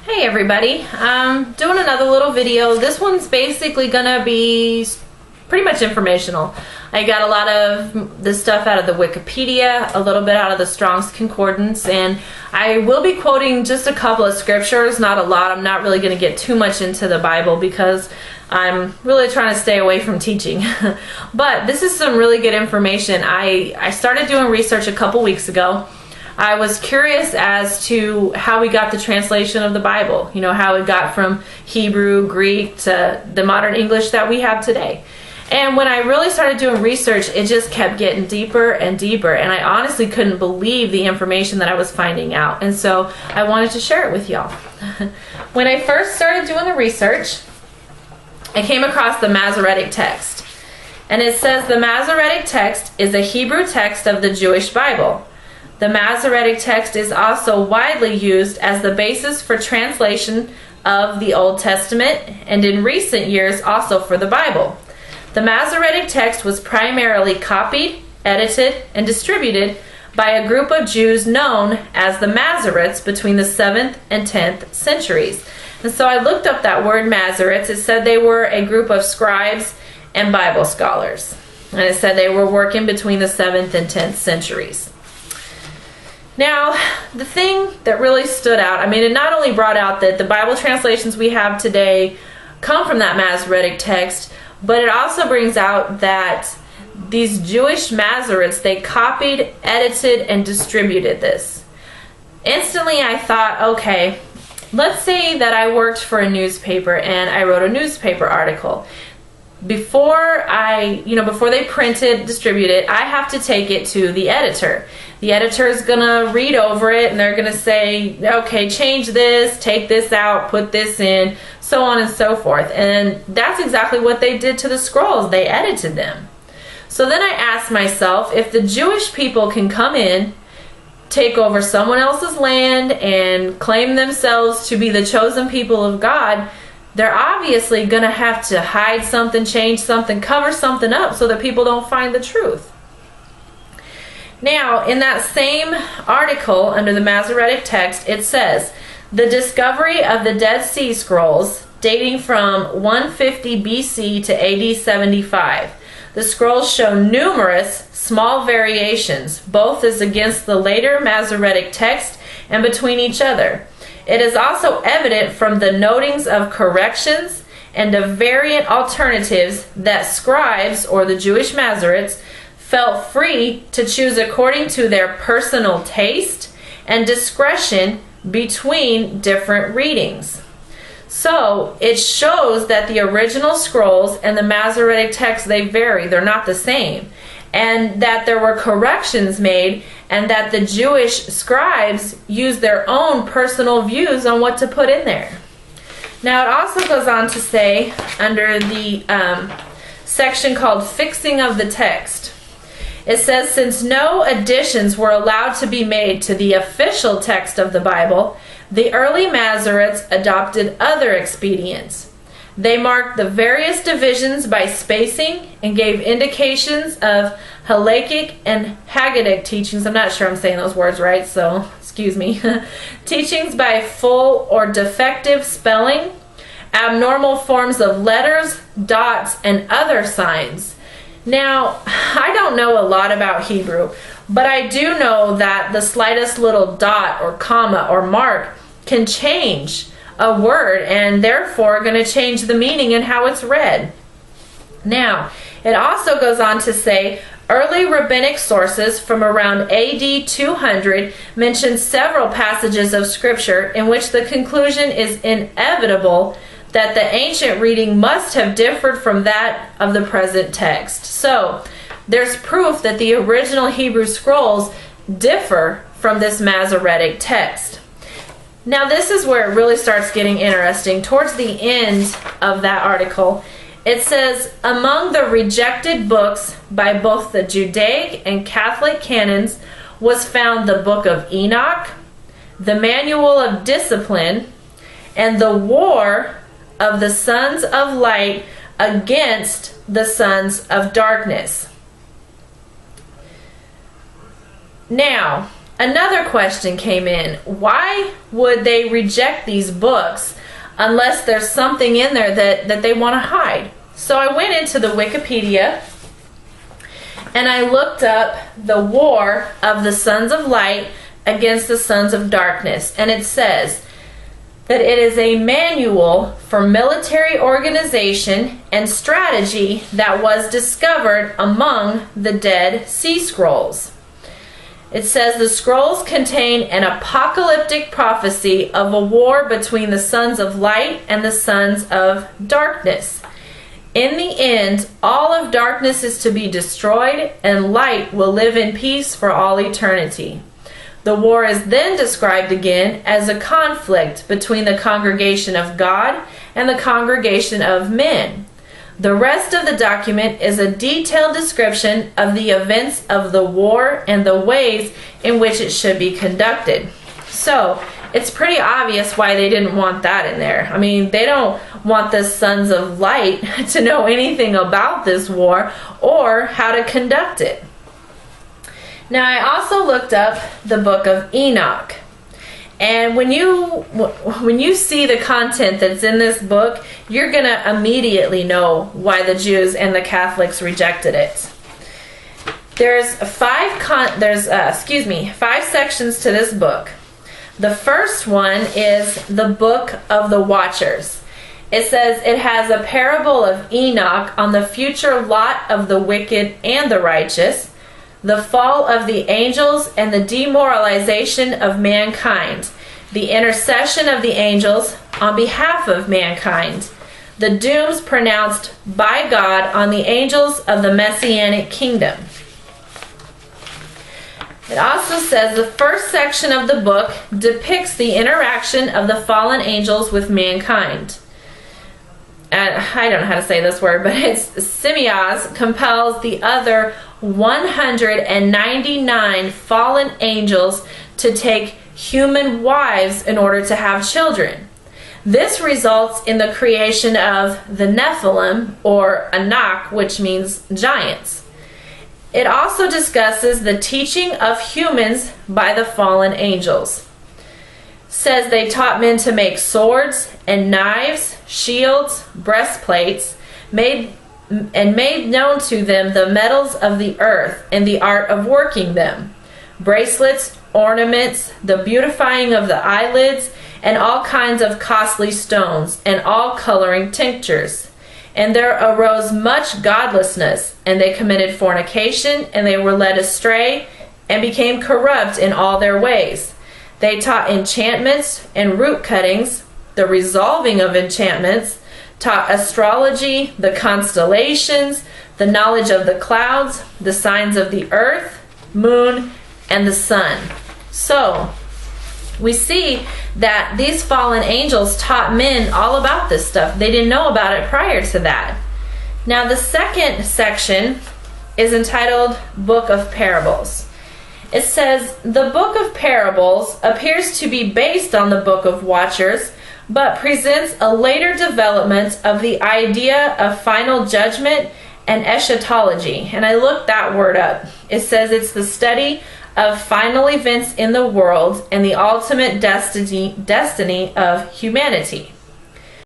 Hey everybody, I'm doing another little video. This one's basically gonna be pretty much informational. I got a lot of this stuff out of the Wikipedia, a little bit out of the Strong's Concordance, and I will be quoting just a couple of scriptures, not a lot. I'm not really gonna get too much into the Bible because I'm really trying to stay away from teaching. But this is some really good information. I started doing research a couple weeks ago. I was curious as to how we got the translation of the Bible, you know, how it got from Hebrew, Greek to the modern English that we have today. And when I really started doing research, it just kept getting deeper and deeper, and I honestly couldn't believe the information that I was finding out. And so I wanted to share it with y'all. When I first started doing the research, I came across the Masoretic text. And it says the Masoretic text is a Hebrew text of the Jewish Bible. The Masoretic text is also widely used as the basis for translation of the Old Testament, and in recent years also for the Bible. The Masoretic text was primarily copied, edited, and distributed by a group of Jews known as the Masoretes between the 7th and 10th centuries. And so I looked up that word Masoretes. It said they were a group of scribes and Bible scholars. And it said they were working between the 7th and 10th centuries. Now, the thing that really stood out, I mean, it not only brought out that the Bible translations we have today come from that Masoretic text, but it also brings out that these Jewish Masoretes, they copied, edited, and distributed this. Instantly, I thought, okay, let's say that I worked for a newspaper and I wrote a newspaper article. Before they print it, distribute it, I have to take it to the editor. The editor is gonna read over it and they're gonna say, okay, change this, take this out, put this in, so on and so forth. And that's exactly what they did to the scrolls. They edited them. So then I asked myself, if the Jewish people can come in, take over someone else's land and claim themselves to be the chosen people of God, they're obviously going to have to hide something, change something, cover something up so that people don't find the truth. Now, in that same article under the Masoretic text, it says, the discovery of the Dead Sea Scrolls dating from 150 BC to AD 75. The scrolls show numerous small variations, both as against the later Masoretic text and between each other. It is also evident from the notings of corrections and of variant alternatives that scribes, or the Jewish Masoretes, felt free to choose according to their personal taste and discretion between different readings. So it shows that the original scrolls and the Masoretic text, they vary, they're not the same, and that there were corrections made, and that the Jewish scribes used their own personal views on what to put in there. Now it also goes on to say, under the section called Fixing of the Text, it says, since no additions were allowed to be made to the official text of the Bible, the early Masoretes adopted other expedients. They marked the various divisions by spacing and gave indications of halakhic and Haggadic teachings. I'm not sure I'm saying those words right, so excuse me. Teachings by full or defective spelling, abnormal forms of letters, dots, and other signs. Now, I don't know a lot about Hebrew, but I do know that the slightest little dot or comma or mark can change a word and therefore going to change the meaning and how it's read. Now, it also goes on to say, early rabbinic sources from around AD 200 mention several passages of scripture in which the conclusion is inevitable that the ancient reading must have differed from that of the present text. So, there's proof that the original Hebrew scrolls differ from this Masoretic text. Now this is where it really starts getting interesting. Towards the end of that article, it says, among the rejected books by both the Judaic and Catholic canons was found the Book of Enoch, the Manual of Discipline, and the War of the Sons of Light against the Sons of Darkness. Now, Another question came in. Why would they reject these books unless there's something in there that they want to hide? So I went into the Wikipedia and I looked up the war of the sons of light against the sons of darkness. And it says that it is a manual for military organization and strategy that was discovered among the Dead Sea Scrolls. It says the scrolls contain an apocalyptic prophecy of a war between the sons of light and the sons of darkness. In the end, all of darkness is to be destroyed, and light will live in peace for all eternity. The war is then described again as a conflict between the congregation of God and the congregation of men. The rest of the document is a detailed description of the events of the war and the ways in which it should be conducted. So, it's pretty obvious why they didn't want that in there. I mean, they don't want the sons of light to know anything about this war or how to conduct it. Now, I also looked up the book of Enoch. And when you see the content that's in this book, you're going to immediately know why the Jews and the Catholics rejected it. There's five sections to this book. The first one is the Book of the Watchers. It says it has a parable of Enoch on the future lot of the wicked and the righteous, the fall of the angels and the demoralization of mankind, the intercession of the angels on behalf of mankind, the dooms pronounced by God on the angels of the Messianic kingdom. It also says the first section of the book depicts the interaction of the fallen angels with mankind. I don't know how to say this word, but it's Simiaz compels the other 199 fallen angels to take human wives in order to have children. This results in the creation of the Nephilim, or Anak, which means giants. It also discusses the teaching of humans by the fallen angels. Says they taught men to make swords and knives, shields, breastplates, made known to them the metals of the earth and the art of working them, bracelets, ornaments, the beautifying of the eyelids, and all kinds of costly stones, and all coloring tinctures. And there arose much godlessness, and they committed fornication, and they were led astray, and became corrupt in all their ways. They taught enchantments and root cuttings, the resolving of enchantments, taught astrology, the constellations, the knowledge of the clouds, the signs of the earth, moon, and the sun. So, we see that these fallen angels taught men all about this stuff. They didn't know about it prior to that. Now, the second section is entitled Book of Parables. It says, the Book of Parables appears to be based on the Book of Watchers, but presents a later development of the idea of final judgment and eschatology. And I looked that word up. It says it's the study of final events in the world and the ultimate destiny of humanity.